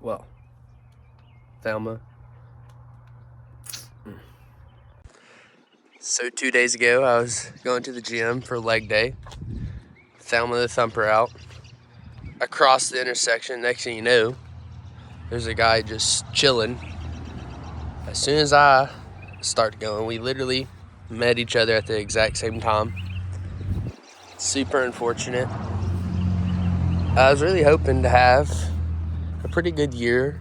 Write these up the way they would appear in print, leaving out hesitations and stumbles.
Well, Thelma. So 2 days ago, I was going to the gym for leg day. Thelma the Thumper out. Across the intersection, next thing you know, there's a guy just chilling. As soon as I start going, we literally met each other at the exact same time. Super unfortunate. I was really hoping to have a pretty good year,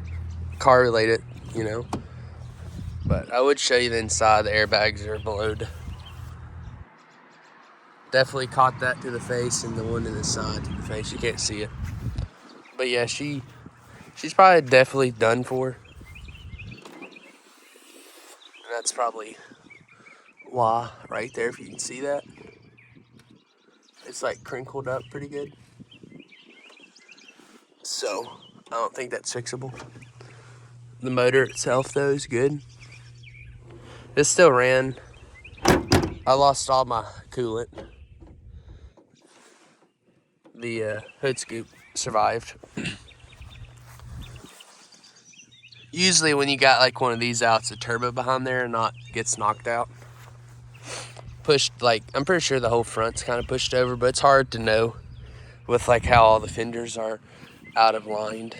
car related, you know. But I would show you the inside. The airbags are blowed. Definitely caught that to the face, and the one to the side to the face. You can't see it. But yeah, she's probably definitely done for. And that's probably why right there, if you can see that. It's like crinkled up pretty good. So I don't think that's fixable. The motor itself though is good. It still ran. I lost all my coolant. The hood scoop survived. Usually when you got like one of these out, it's a turbo behind there and not gets knocked out. Pushed, like, I'm pretty sure the whole front's kind of pushed over, but it's hard to know with like how all the fenders are out of line.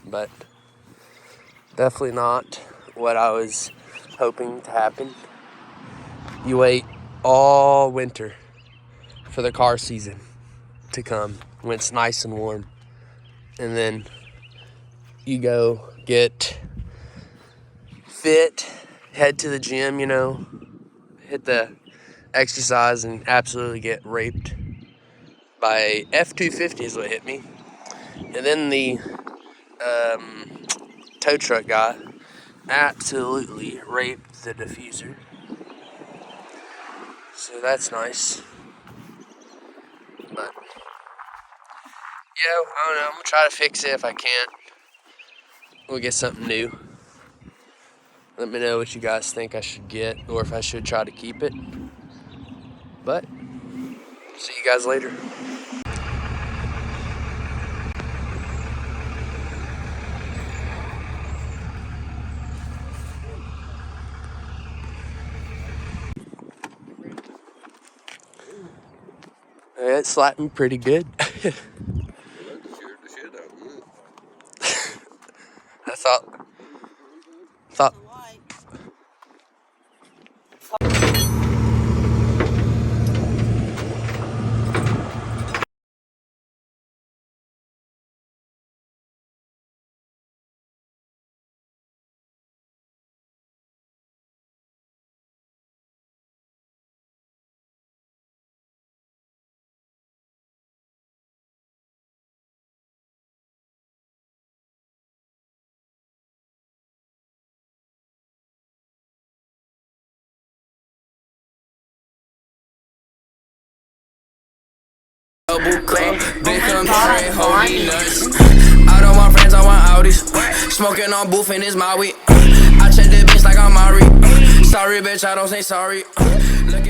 But definitely not what I was hoping to happen. You wait all winter for the car season to come when it's nice and warm, and then you go get fit, head to the gym, you know, hit the exercise, and absolutely get raped by a F-250 is what hit me. And then the tow truck guy absolutely raped the diffuser. So that's nice. But yeah, I don't know. I'm gonna try to fix it. If I can't, we'll get something new. Let me know what you guys think I should get, or if I should try to keep it. But see you guys later. Yeah, it slapped me pretty good. I thought. Double cup, big country, holy nuts. I don't want friends, I want Audis. Smoking on booth and it's my weed. I check the bitch like I'm Mari. Sorry, bitch, I don't say sorry. Look at my